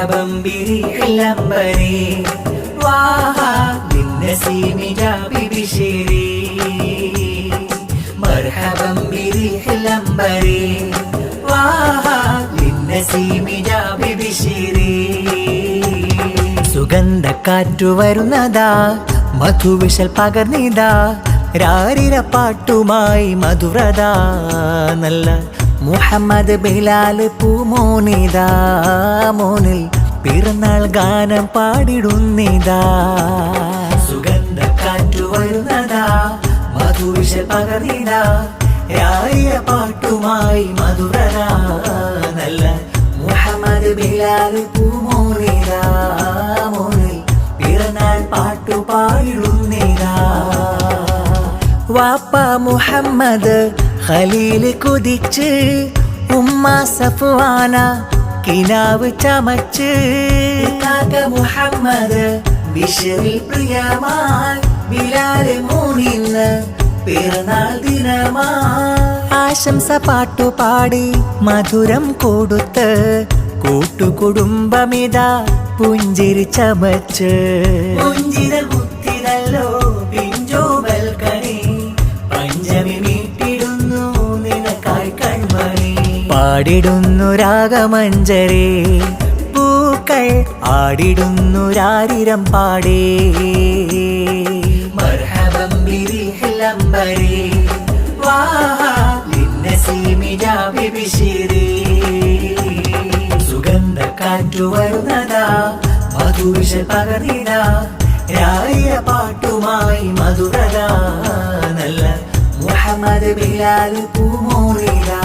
مرحبا بريح الأنبر وها للنسيم جاب بشيري مرحبا بريح الأنبر وها للنسيم جاب بشيري സുഗന്ധക്കാറ്റു വരുന്നതാ മധുവിശൽ പകർന്നിതാ രാരിര പാട്ടുമായി മധുരത നല്ല മുഹമ്മദ് ബിലാൽ പൂമോനിതാ മോനിൽ പിറന്നാൾ ഗാനം പാടിടുന്നിതാ സുഗന്ധക്കാറ്റു വരുന്നതാ മധുവിശൽ പകർന്നിതാ രാരിര പാട്ടുമായി മധുരത നല്ല മുഹമ്മദ് ബിലാൽ പൂമോനിതാ മോനിൽ പിറന്നാൾ പാട്ടു പാടിടുന്നിതാ വാപ്പ മുഹമ്മദ് ഖലീൽ കുതിച്ച് ഉമ്മ സഫ്വാന കിനാവ് ചമച്ച് കാക്ക മുഹമ്മദ് ബിശ്റിൽ പ്രിയമായി ബിലാൽ മോനിന്ന് പിറന്നാൾ ദിനമായി ആശംസ പാട്ടുപാടി മധുരം കൊടുത്ത് കൂട്ടുകുടുംബമിതാ പുഞ്ചിരി ചമച്ച് പുഞ്ചിര കുത്തിരല്ലോ പിഞ്ചോ ബൽക്കണി പഞ്ചമി മീട്ടിടുന്നു നിനക്കായി കൺമണി പാടിടുന്നു രാഗമഞ്ജരി പൂക്കൾ ആടിടുന്നു രാരിരം പാടേ മർഹബം ബിരിഹിൽ അംബരി വാഹാ ലിന്നസീമി ജാബി ബിശിരി സുഗന്ധക്കാറ്റു വരുന്നതാ മധുവിശൽ പകർന്നിതാ രാരിര പാട്ടുമായി മധുരത നല്ല മുഹമ്മദ് ബിലാൽ പൂമോനിതാ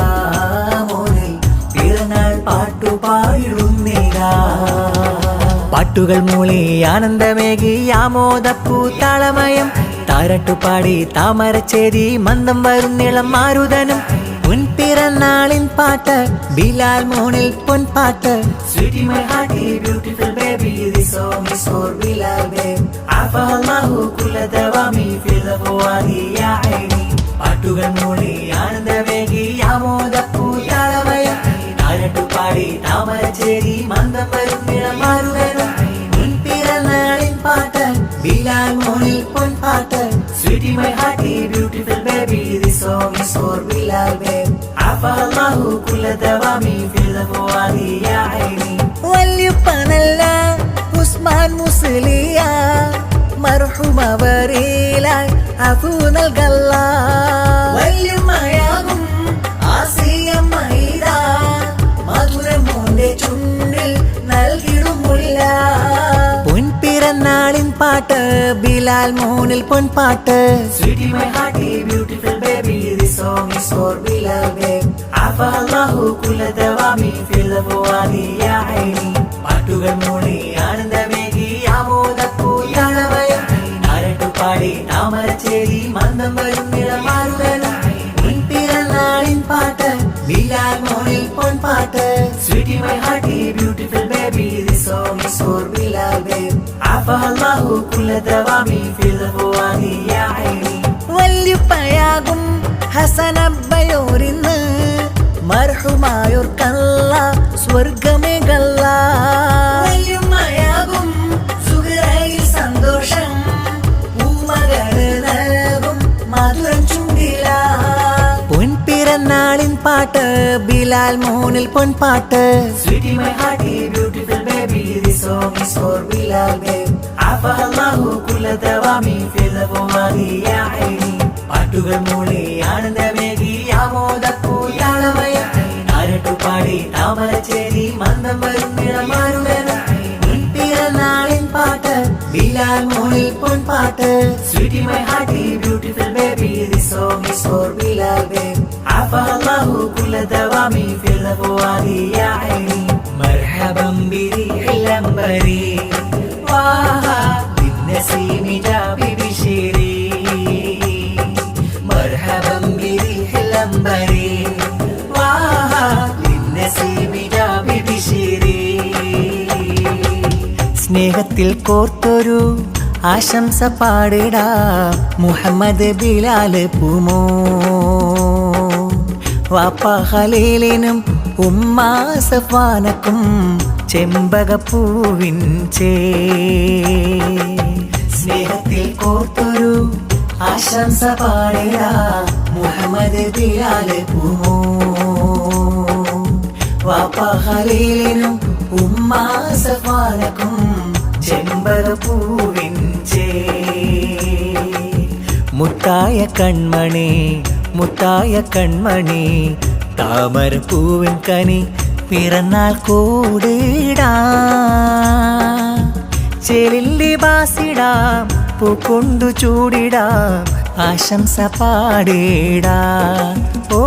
മോനിൽ പിറന്നാൾ പാട്ടു പാടിടുന്നിതാ പാട്ടുകൾ മൂളി ആനന്ദമേകി ആമോദപ്പൂ താളമയം താരട്ടുപാടി താമരച്ചേരി മന്ദം വരുന്നിളം മാരുതനും പിറന്നാളിൻ പാട്ട് Bilal മോനിൽ പൊൻപാട്ട് Sweetie my hearty beautiful baby this song is for Bilal babe عفا الله كل دوامي في الفوادي يا عيني പാട്ടുകൾ മൂളി ആനന്ദമേകി ആമോദപ്പൂ താളമയം താരട്ടുപാടി താമരച്ചേരി മന്ദം വരുന്നിളം മാരുതനും പിറന്നാളിൻ പാട്ട് Bilal മോനിൽ പൊൻപാട്ട് Sweetie my hearty beautiful baby this song is for Bilal babe عفا الله كل دوامي في الفوادي يا عيني വല്യുപ്പനല്ല Usman മുസ്ലിയ മർഹൂമ വരയിലായി അഫു നൽകല്ല വല്യുമ്മയാകും ആസിയമ്മയിത മധുരമോന്റെ ചുണ്ടിൽ നൽകിടുമുല്ല പൊൻപിറന്നാളിൻ പാട്ട് Bilal മോനിൽ പൊൻപാട്ട് Sweetie my hearty beautiful baby this song is for Bilal babe عفا الله كل دوامي في الفوادي يا عيني പാട്ടുകൾ മൂളി ആനന്ദമേകി ആമോദപ്പൂ താളമയം താരട്ടുപാടി താമരച്ചേരി മന്ദം വരുന്നിളം മാരുതനും പിറന്നാളിൻ പാട്ട് Bilal മോനിൽ പൊൻപാട്ട് Sweetie my hearty beautiful baby this song is for Bilal babe عفا الله كل دوامي في الفوادي يا عيني വല്യുപ്പയാകും ഹസനബ്ബയോരിന്ന് മർഹൂമായോർക്കല്ല സ്വർഗമേകല്ല വല്യുമ്മയാകും സുഹറയിൽ സന്തോഷം പൂമകള് നൽകും മധുരം ചുണ്ടില പൊൻപിറന്നാളിൻ പാട്ട് Bilal മോനിൽ പൊൻപാട്ട് Sweetie my hearty beautiful baby this song is for Bilal babe عفا الله كل دوامي في الفوادي يا عيني പാട്ടുകൾ മൂളി ആനന്ദമേകി ആമോദപ്പൂ താളമയം താരട്ടുപാടി താമരച്ചേരി മന്ദം വരുന്നിളം മാരുതനും പിറന്നാളിൻ പാട്ട് Bilal മോനിൽ പൊൻപാട്ട് Sweetie my hearty beautiful baby this song is for Bilal babe عفا الله كل دوامي في الفوادي يا عيني مرحبا بريح الأنبر واها للنسيم جاب بشيري مرحبا بريح الأنبر واها للنسيم جاب بشيري സ്നേഹത്തിൽ കോർത്തൊരു ആശംസ പാടിടാ മുഹമ്മദ് ബിലാൽ പൂമോ വാപ്പ ഖലീലിനും ഉമ്മ സഫ്വാനക്കും ചെമ്പകപ്പൂവിൻ സ്നേഹത്തിൽ കോർത്തൊരു ആശംസ പാടിയ മുഹമ്മദ് ബിലാൽ പൂമോൻ വാപ്പ ഖലീലിനും ഉമ്മ സഫ്വാനക്കും ചെമ്പകപ്പൂവിൻ മുത്തായ കൺമണി മുത്തായ കൺമണി താമരപ്പൂവിൻ കനി പിറന്നാൾ കൂടിടാം ചേലിന്റെ ബാസിടാം പൂക്കൊണ്ടു ചൂടിടാം ആശംസ പാടിടാം ഓ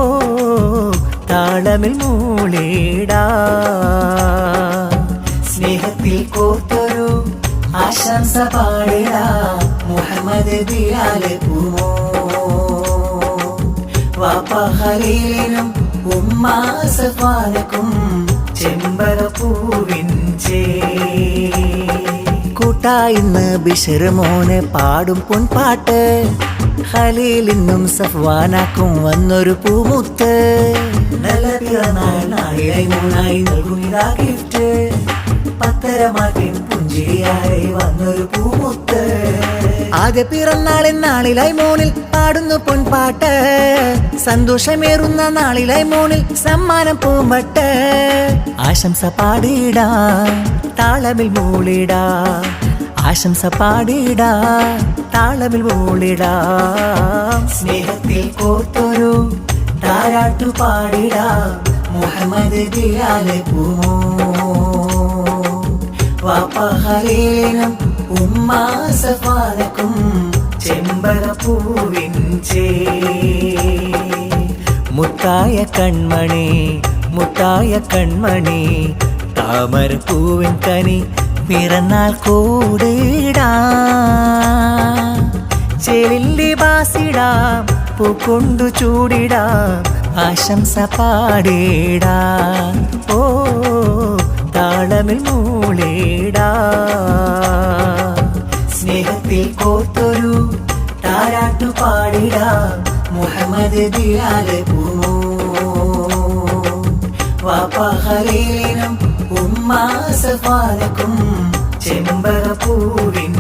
താളമിൽ മൂളിടാം സ്നേഹത്തിൽ കോർത്തൊരു ആശംസ പാടിടാം മുഹമ്മദ് ബിലാൽ പൂമോൻ വാപ്പ ഖലീലിനും ഉമ്മ സഫ്വാനക്കും ചെമ്പകപ്പൂവിൻ കൂട്ടായിന്ന് ബിഷർ മോനെ പാടും പൊൻപാട്ട് ഖലീലിനും സഫ്വാനാക്കും വന്നൊരു പൂമുത്ത് നല്ല പിറന്നാൾ നാളിലായി മൂന്നായി നൽകുന്നിതാ ഗിഫ്റ്റ് പത്തരമാറ്റിൻ പുഞ്ചിരിയായി വന്നൊരു പൂമുത്ത് ആദ്യ പിറന്നാളിൻ നാളിലായി മോനിൽ പാടുന്നു പൊൻപാട്ട് സന്തോഷമേറുന്ന നാളിലായി മോനിൽ സമ്മാനം പൂമ്പട്ട് ആശംസ പാടിടാം താളമിൽ മൂളിടാം ആശംസ പാടിടാം താളമിൽ മൂളിടാം സ്നേഹത്തിൽ കോർത്തൊരു താരാട്ടു പാടിടാം മുഹമ്മദ് ബിലാൽ പൂമോൻ വാപ്പ ഖലീലിനും ഉമ്മ സഫ്വാനക്കും ചെമ്പകപ്പൂവിൻ മുത്തായ കൺമണി മുത്തായ കൺമണി താമരപ്പൂവിൻ കനി പിറന്നാൾ കൂടിടാം ചേലിന്റെ ബാസിടാം പൂക്കൊണ്ടു ചൂടിടാം ആശംസ പാടിടാം ഓ താളമിൽ മൂളിടാം സ്നേഹത്തിൽ കോർത്തൊരു താരാട്ടു പാടിടാം മുഹമ്മദ് ബിലാൽ പൂമോൻ വാപ്പ ഖലീലിനും ഉമ്മ സഫ്വാനക്കും ചെമ്പകപ്പൂവിൻ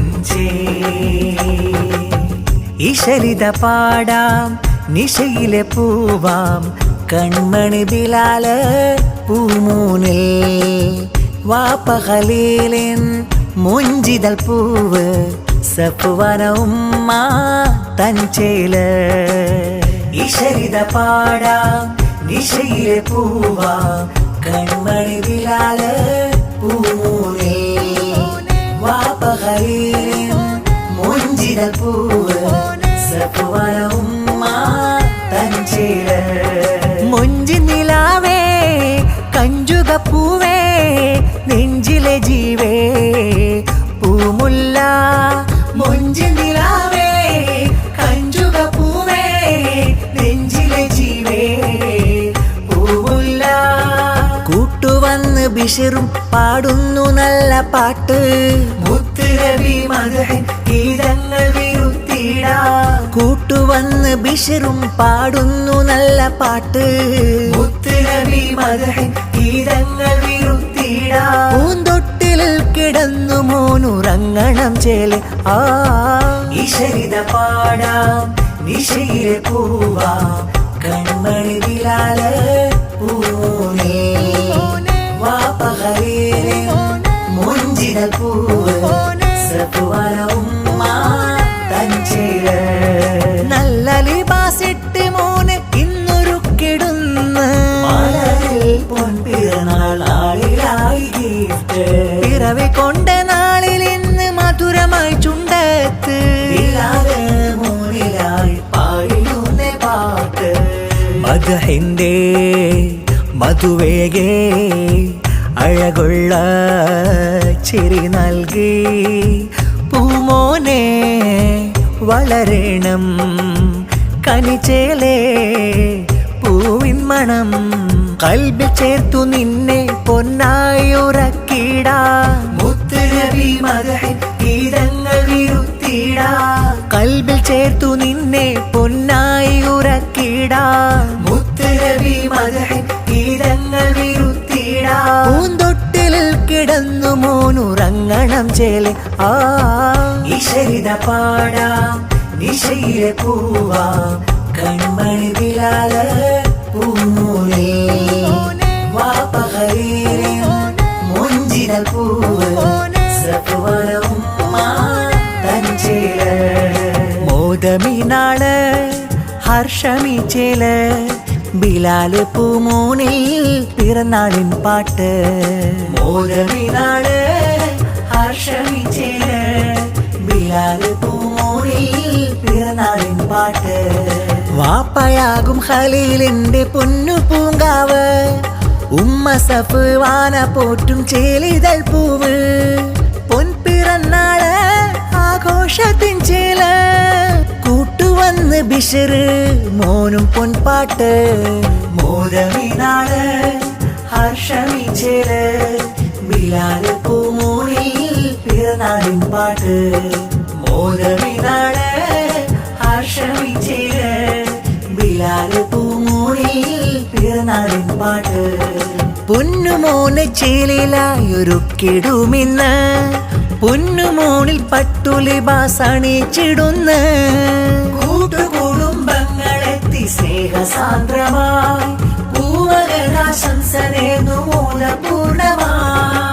ഈശരിത പാടാം നിശയിലെ പൂവാം കൺമണി ബിലാൽ പൂമൂനിൽ വാപ്പ ഖലീലിൻ മുഞ്ചിതൽ പൂവ് സഫ്വാന ഉമ്മ തഞ്ചേല് ഈശരിത പാടാം നിശയിലെ പൂവാം കൺമണി ബിലാൽ പൂമൂനിൽ വാപ്പ ഖലീലിൻ മുഞ്ചിതൽ പൂവ് സഫ്വാന ഉമ്മ തഞ്ചേല് മുഞ്ചി നിലാവേ കഞ്ചുകപ്പൂവേ നെഞ്ചിലെ ജീവേ പൂമുല്ല മുഞ്ചി നിലാവേ കഞ്ചുകപ്പൂവേ നെഞ്ചിലെ ജീവേ പൂമുല്ല കൂട്ടുവന്ന് ബിഷറും പാടുന്നു നല്ല പാട്ട് മുത്തുനബി മദ്ഹിൻ ഗീതങ്ങൾ വിരുത്തിടാം കൂട്ടുവന്ന് ബിഷറും പാടുന്നു നല്ല പാട്ട് മുത്തുനബി മദ്ഹിൻ ഗീതങ്ങൾ വിരുത്തിടാം പൂന്തൊട്ടിൽ കിടന്നു മോനുറങ്ങണം ചേല് ആ ഈശരിത പാടാം നിശയിലെ പൂവാം കൺമണി ബിലാൽ പൂമോനിൽ വാപ്പ ഖലീലിൻ മുഞ്ചിതൽ പൂവ് സഫ്വാന ഉമ്മ തഞ്ചേല് നല്ല ലിബാസിട്ട് മോന് ഇന്നൊരു കിടുന്ന് പൊൻപിറന്നാളിലായി ഗിഫ്റ്റ് പിറവി കൊണ്ട നാളിൽ ഇന്ന് മധുരമായി ചുണ്ടത്ത് മോനിലായി പാടിയുന്ന പാട്ട് മദ്ഹിന്റെ മധുവേഗേ അഴകുള്ള ചിരി നൽകി പൂമോനെ വളരണം കനിച്ചേലേ പൂവിൻ മണം കൽബിൽ ചേർത്തു നിന്നെ പൊന്നായി ഉറക്കിടാം മുത്തുനബി മദ്ഹിൻ ഗീതങ്ങൾ വിരുത്തിടാം കൽബിൽ ചേർത്തു നിന്നെ പൊന്നായി ഉറക്കിടാം മുത്തുനബി കിടന്നു മോനുറങ്ങണം ചേലെ ഇശരിത പാടാം നിശയിലെ പൂവാം കൺമണി ബിലാല് പൂമൂലേ വാപ്പഹരീരെ മുഞ്ചിതൽ പൂവ് സഫ്വാന ഉമ്മ തഞ്ചേല് മോദമിനാള് ഹർഷമി ചേല് ബിലാല് പൂമൂനിൽ പിറന്നാളിൻ പാട്ട് മോദമിനാള് ഹർഷമി ചേല് ബിലാല് പൂമൂനിൽ പിറന്നാളിൻ പാട്ട് വാപ്പയാകും ഖലീലിന്റെ പൊന്നു പൂങ്കാവ് ഉമ്മ സഫ്വാന പോറ്റും ചേലിതൾ പൂവ് പൊൻപിറന്നാള് ആഘോഷത്തിൻ ചേല് കൂട്ടുവന്ന് ബിഷറ് മോനും പൊൻപാട്ട് മോദമിനാള് ഹർഷമി ചേല് ബിലാല് പൂമൂനിൽ പിറന്നാളിൻ പാട്ട് മോദമിനാള് ഹർഷമി ചേല് ബിലാല് പൂമൂനിൽ പിറന്നാളിൻ പാട്ട് പൊന്നുമോനെ ചേലിലായൊരുക്കിടുമിന്ന് പൊന്നുമോണിൽ പട്ടുലിബാസണിച്ചിടുന്ന കൂട്ടുകുടുംബങ്ങളെത്തി സ്നേഹസാന്ദ്രമായി പൂവകരാശംസ നേർന്നു മൂലപൂർണമായി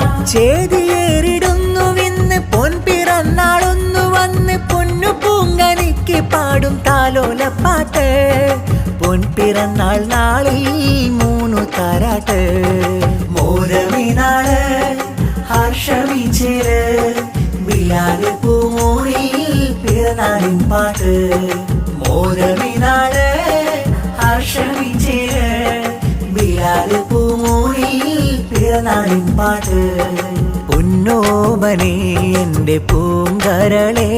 ചേതിയേറിടുന്നുവിന്ന് പൊൻപിറന്നാളൊന്നു വന്ന് പൊന്നു പൂങ്കനിക്ക് പാടും താലോലപ്പാട്ട് പൊൻപിറന്നാൾ നാളിൽ മൂന്നു താരാട്ട് മോദമിനാള് ഹർഷമി ചേല് ബിലാല് പൂമൂനിൽ പിറന്നാളിൻ പാട്ട് മോദമിനാള് ഹർഷമി ചേല് ബിലാല് പൂമൂനിൽ പിറന്നാളിൻ പാട്ട് പൊന്നോമനെ എന്റെ പൂങ്കരളേ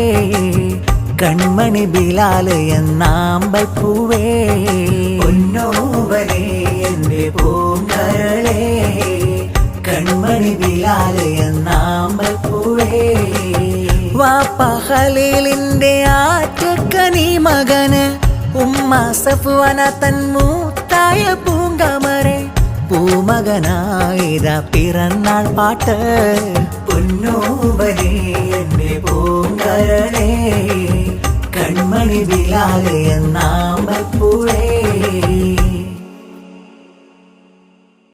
കൺമണി ബിലാല് എന്നാമ്പൽ പൂവേ പൊന്നോമനെ എന്റെ പൂങ്കരളേ കൺമണി ബിലാല് എന്നാമ്പൽ പൂവേ വാപ്പ ഖലീലിന്റെ ആറ്റക്കനി മകന് ഉമ്മ സഫ്വാന തൻ മൂത്തായ പൂങ്കമരെ പൂമകനായിതാ പിറന്നാൾ പാട്ട് പൊന്നോമനെ എന്റെ പൂങ്കരളേ കൺമണി ബിലാല് എന്നാമ്പൽ പൂവേ